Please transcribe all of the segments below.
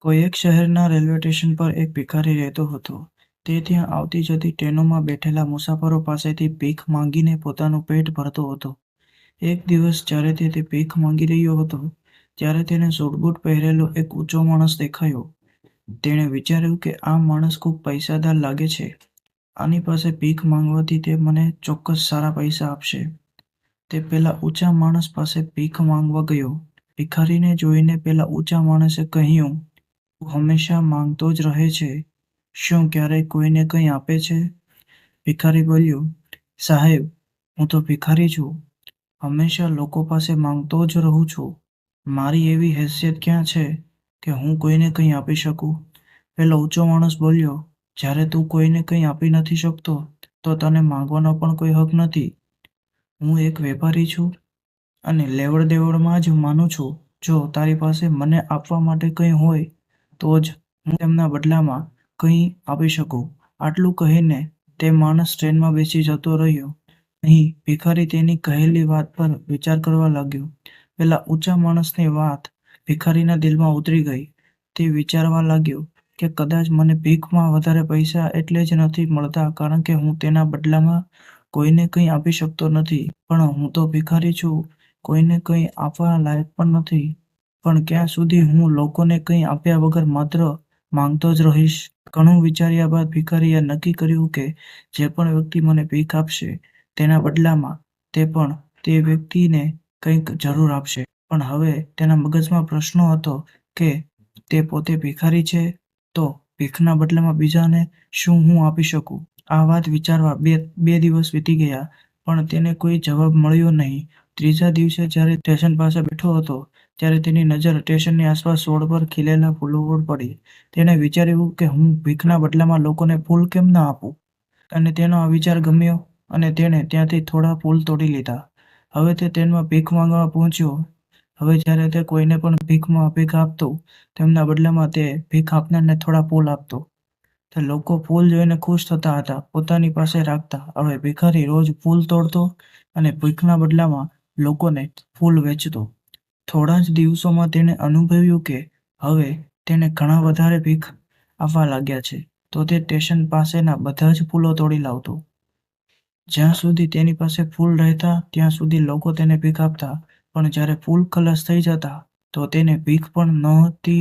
કોઈ એક શહેરના રેલવે સ્ટેશન પર એક ભિખારી રહેતો હતો. તે ત્યાં આવતી જતી ટ્રેનોમાં બેઠેલા મુસાફરો પાસેથી ભીખ માંગીને પોતાનું પેટ ભરતો હતો. એક દિવસ જ્યારે તે ભીખ માંગી રહ્યો હતો, ત્યારે તેને સૂટ-બૂટ પહેરેલો એક ઊંચો માણસ દેખાયો. તેણે વિચાર્યું કે આ માણસ ખૂબ પૈસાદાર લાગે છે. આની પાસે ભીખ માંગવાથી તે મને ચોક્કસ સારા પૈસા આપશે. તે પેલા ઊંચા માણસ પાસે ભીખ માંગવા ગયો. ભિખારીને જોઈને પેલા ઊંચા માણસે કહ્યું, "તું હંમેશા માંગતો જ રહે છે. શું ક્યારેય કોઈને કંઈ આપે છે?" ભિખારી બોલ્યો, "સાહેબ, હું તો ભિખારી છું. હંમેશા લોકો પાસે માંગતો જ રહું છું. મારી એવી હેસિયત ક્યાં છે કે હું કોઈને કંઈ આપી શકું?" પેલો ઊંચો માણસ બોલ્યો, "જ્યારે તું કોઈને કંઈ આપી નથી શકતો, તો તને માંગવાનો પણ કોઈ હક નથી. હું એક વેપારી છું અને લેવડ-દેવડમાં જ માનું છું. જો તારી પાસે મને આપવા માટે કંઈ હોય તો જ હું તેમના બદલામાં કંઈ આપી શકું." આટલું કહીને તે માણસ ટ્રેનમાં બેસી જતો રહ્યો. અહીં ભિખારી તેની કહેલી વાત પર વિચાર કરવા લાગ્યો. પેલા ઊંચા માણસની વાત ભિખારીના દિલમાં ઉતરી ગઈ. તે વિચારવા લાગ્યો કે કદાચ મને ભીખમાં વધારે પૈસા એટલે જ નથી મળતા કારણ કે હું તેના બદલામાં કોઈને કંઈ આપી શકતો નથી. પણ હું તો ભિખારી છું, કોઈને કંઈ આપવા લાયક પણ નથી. પણ ક્યાં સુધી હું લોકોને કંઈ આપ્યા વગર માત્ર માંગતો જ રહીશ? ઘણું વિચાર્યા બાદ ભિખારીએ નક્કી કર્યું કે જે પણ વ્યક્તિ મને ભીખ આપશે, તેના બદલામાં તે પણ તે વ્યક્તિને કંઈક જરૂર આપશે. પણ હવે તેના મગજમાં પ્રશ્ન હતો કે તે પોતે ભિખારી છે, તો ભીખના બદલામાં બીજાને શું હું આપી શકું? આ વાત વિચારવા બે દિવસ વીતી ગયા, પણ તેને કોઈ જવાબ મળ્યો નહીં. ત્રીજા દિવસે જ્યારે સ્ટેશન પાસે બેઠો હતો, ત્યારે તેની નજર સ્ટેશનની આસપાસ છોડ પર ખીલેલા ફૂલો પર પડી. તેણે વિચાર્યું કે હું ભીખના બદલામાં લોકોને ફૂલ કેમ ન આપું? અને તેનો આ વિચાર ગમ્યો અને તેણે ત્યાંથી થોડા ફૂલ તોડી લીધા. હવે તે ટ્રેનમાં ભીખ માંગવા પહોંચ્યો. હવે જ્યારે તે કોઈને પણ ભીખ આપતો, તેમના બદલામાં તે ભીખ આપનારને થોડા ફૂલ આપતો. તે લોકો ફૂલ જોઈને ખુશ થતા હતા, પોતાની પાસે રાખતા. હવે ભિખારી રોજ ફૂલ તોડતો અને ભીખના બદલામાં લોકોને ફૂલ વેચતો. થોડા જ દિવસોમાં તેણે અનુભવ્યું કે હવે તેને ઘણા વધારે ભીખ આપવા લાગ્યા છે. તો તે સ્ટેશન પાસેના બધા જ ફૂલો તોડી લાવતો. જ્યાં સુધી તેની પાસે ફૂલ રહેતા ત્યાં સુધી લોકો તેને ભીખ આપતા, પણ જ્યારે ફૂલ ખલાસ થઈ જતા તો તેને ભીખ પણ નહોતી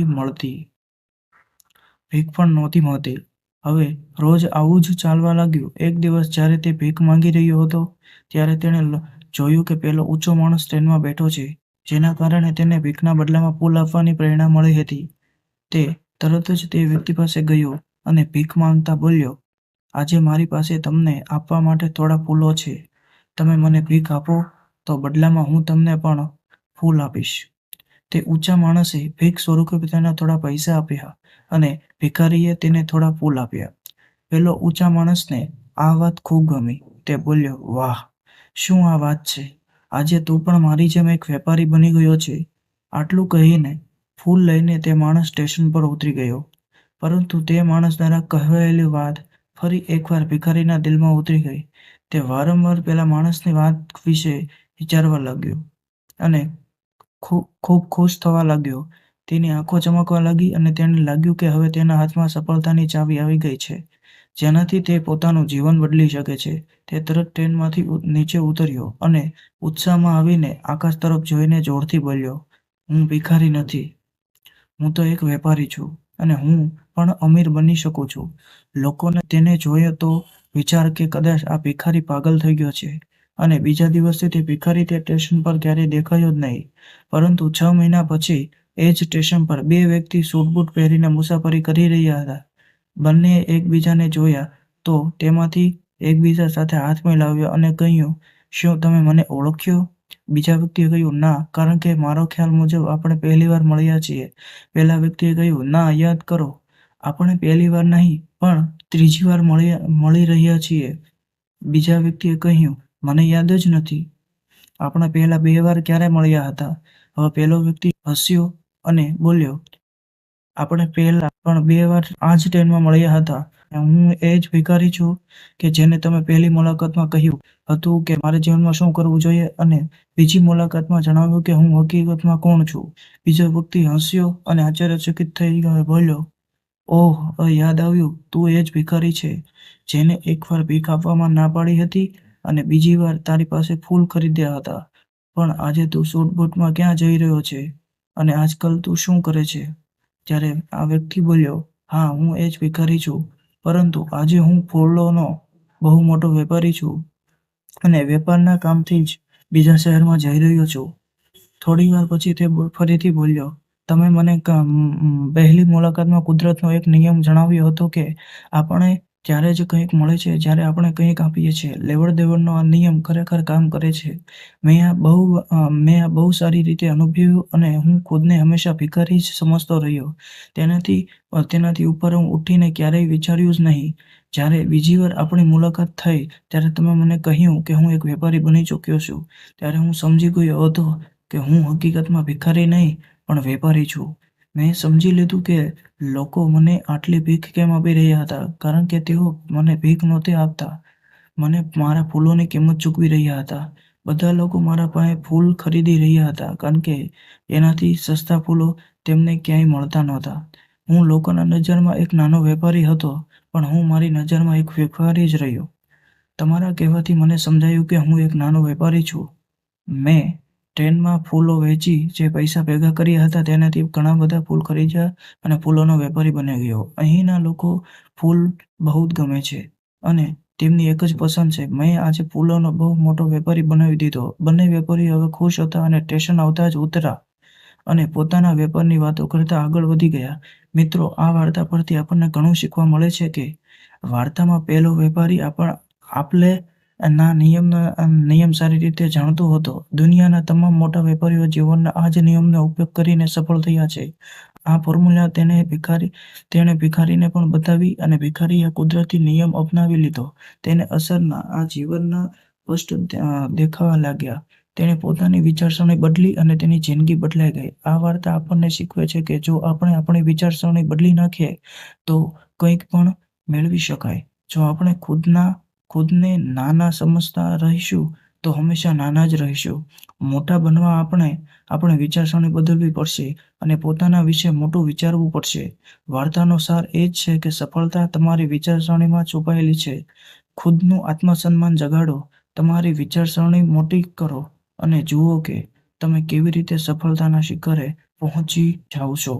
મળતી. હવે રોજ આવું જ ચાલવા લાગ્યું. એક દિવસ જ્યારે તે ભીખ માંગી રહ્યો હતો, ત્યારે તેણે જોયું કે પેલો ઊંચો માણસ ટ્રેનમાં બેઠો છે, જેના કારણે તેને ભીખના બદલામાં ફૂલ આપવાની પ્રેરણા મળી હતી. તે તરત જ તે વ્યક્તિ પાસે ગયો અને ભીખ માંગતા બોલ્યો, "આજે મારી પાસે તમને આપવા માટે થોડા ફૂલો છે. તમે મને ભીખ આપો તો બદલામાં હું તમને પણ ફૂલ આપીશ." તે ઊંચા માણસે ભીખ સ્વરૂપે તેના થોડા પૈસા આપ્યા અને ભિખારીએ તેને થોડા ફૂલ આપ્યા. પેલો ઊંચા માણસને આ વાત ખૂબ ગમી. તે બોલ્યો, "વાહ, શું આ વાત છે! આજે તું પણ મારી જેમ એક વેપારી બની ગયો છે." આટલું કહીને ફૂલ લઈને તે માણસ સ્ટેશન પર ઉતરી ગયો. પરંતુ તે માણસ દ્વારા કહેવાયેલી વાત ફરી એકવાર ભિખારીના દિલમાં ઉતરી ગઈ. તે વારંવાર પેલા માણસની વાત વિશે વિચારવા લાગ્યો અને ખૂબ ખુશ થવા લાગ્યો. તેની આંખો ચમકવા લાગી અને તેને લાગ્યું કે હવે તેના હાથમાં સફળતાની ચાવી આવી ગઈ છે, જેનાથી તે પોતાનું જીવન બદલી શકે છે. તે તરત ટ્રેનમાંથી નીચે ઉતર્યો અને ઉત્સાહમાં આવીને આકાશ તરફ જોઈને જોરથી બોલ્યો, "હું ભિખારી નથી. હું તો એક વેપારી છું અને હું પણ અમીર બની શકું છું." લોકોને તેને જોયો તો વિચાર કે કદાચ આ ભિખારી પાગલ થઈ ગયો છે. અને બીજા દિવસથી તે ભિખારી તે સ્ટેશન પર ક્યારેય દેખાયો જ નહીં. પરંતુ 6 મહિના પછી એ જ સ્ટેશન પર બે વ્યક્તિ સૂટ-બૂટ પહેરીને મુસાફરી કરી રહ્યા હતા. બંનેએ એકબીજાને જોયા તો તેમાંથી એકબીજા સાથે હાથ મિલાવ્યો અને કહ્યું, "શું તમે મને ઓળખ્યો?" બીજા વ્યક્તિએ કહ્યું, "ના, કારણ કે મારો ખ્યાલ મુજબ આપણે પહેલીવાર મળ્યા છીએ." પહેલા વ્યક્તિએ કહ્યું, "ના, યાદ કરો, આપણે પહેલીવાર નહીં પણ ત્રીજી વાર મળી રહ્યા છીએ." બીજા વ્યક્તિએ કહ્યું, "મને યાદ જ નથી. આપણે પહેલા 2 વાર ક્યારે મળ્યા હતા?" હવે પેલો વ્યક્તિ હસ્યો અને બોલ્યો, આપણે પહેલા પણ 2 વાર આ જ ટ્રેનમાં મળ્યા હતા. હું એ જ ભિખારી છું કે જેને તમે પહેલી મુલાકાતમાં કહ્યું હતું કે મારે જીવનમાં શું કરવું જોઈએ અને બીજી મુલાકાતમાં જણાવ્યું કે હું હકીકતમાં કોણ છું. બીજો વ્યક્તિ હસ્યો અને આશ્ચર્યચકિત થઈ બોલ્યો, "ઓહ, યાદ આવ્યું, તું એ જ ભિખારી છે જેને એકવાર ભીખ આપવામાં ના પાડી હતી અને બીજી વાર તારી પાસે ફૂલ ખરીદ્યા હતા. પણ આજે તું સૂટ-બૂટમાં ક્યાં જઈ રહ્યો છે અને આજકાલ તું શું કરે છે?" ત્યારે આ વ્યક્તિ બોલ્યો, "હા, હું એ જ ભિખારી છું, પરંતુ આજે હું ફૂલોનો બહુ મોટો વેપારી છું અને વેપારના કામથી જ બીજા શહેરમાં જઈ રહ્યો છું." થોડી વાર પછી તે ફરીથી બોલ્યો, "તમે મને પહેલી મુલાકાતમાં કુદરતનો એક નિયમ જણાવ્યો હતો કે આપણે ત્યારે જ કંઈક મળે છે જ્યારે આપણે કંઈક આપીએ છીએ. લેવડ-દેવડનો આ નિયમ ખરેખર કામ કરે છે. મેં આ બહુ સારી રીતે અનુભવ્યું અને હું ખુદને હંમેશા ભિખારી જ સમજતો રહ્યો. તેનાથી ઉપર હું ઉઠીને ક્યારેય વિચાર્યું જ નહીં. જ્યારે બીજી વાર આપણી મુલાકાત થઈ ત્યારે તમે મને કહ્યું કે હું એક વેપારી બની ચૂક્યો છું. ત્યારે હું સમજી ગયો હતો કે હું હકીકતમાં ભિખારી નહીં પણ વેપારી છું. મેં સમજી લીધું કે લોકો મને આટલી ભીખ કેમ આપી રહ્યા હતા, કારણ કે તેઓ મને ભીખ નહોતા આપતા, મને મારા ફૂલોની કિંમત ચૂકવી રહ્યા હતા. બધા લોકો મારા પાસે ફૂલ ખરીદી રહ્યા હતા કારણ કે એનાથી સસ્તા ફૂલો તેમને ક્યાંય મળતા નહોતા. હું લોકોના નજરમાં એક નાનો વેપારી હતો, પણ હું મારી નજરમાં એક વેપારી જ રહ્યો. તમારા કહેવાથી મને સમજાયું કે હું એક નાનો વેપારી છું. મેં ટ્રેનમાં ફૂલો વેચી જે પૈસા ભેગા કર્યા હતા તેનાથી ઘણા બધા ફૂલ ખરીદ્યા અને ફૂલોનો વેપારી બની ગયો. અહીંના લોકો ફૂલ બહુ જ ગમે છે અને તેમની એક જ પસંદ છે. મેં આજે ફૂલોનો બહુ મોટો વેપારી બનાવી દીધો. બંને વેપારીઓ હવે ખુશ હતા અને સ્ટેશન આવતા જ ઉતર્યા અને પોતાના વેપારની વાતો કરતા આગળ વધી ગયા. મિત્રો, આ વાર્તા પરથી આપણને ઘણું શીખવા મળે છે કે વાર્તામાં પહેલો વેપારી આપલે ના નિયમ સારી રીતે જાણતો હતો. દુનિયાના તમામ મોટા વેપારીઓ જીવનના આ જ નિયમનો ઉપયોગ કરીને સફળ થયા છે. આ ફોર્મ્યુલા તેણે ભિખારીને પણ બતાવી અને ભિખારીએ કુદરતી નિયમ અપનાવી લીધો. તેને અસરના આ જીવનના સ્પષ્ટ દેખાવા લાગ્યા. તેણે પોતાની વિચારસરણી બદલી અને તેની જિંદગી બદલાઈ ગઈ. આ વાર્તા આપણને શીખવે છે કે જો આપણે આપણી વિચારસરણી બદલી નાખીએ તો કંઈક પણ મેળવી શકાય. જો આપણે ખુદને નાના સમજતા રહીશું તો હંમેશા નાના જ રહીશું. મોટા બનવા આપણે વિચારસરણી બદલવી પડશે અને પોતાના વિશે મોટું વિચારવું પડશે. વાર્તાનો સાર એ જ છે કે સફળતા તમારી વિચારસરણીમાં છુપાયેલી છે. ખુદનું આત્મસન્માન જગાડો, તમારી વિચારસરણી મોટી કરો અને જુઓ કે તમે કેવી રીતે સફળતાના શિખરે પહોંચી જાઓ છો.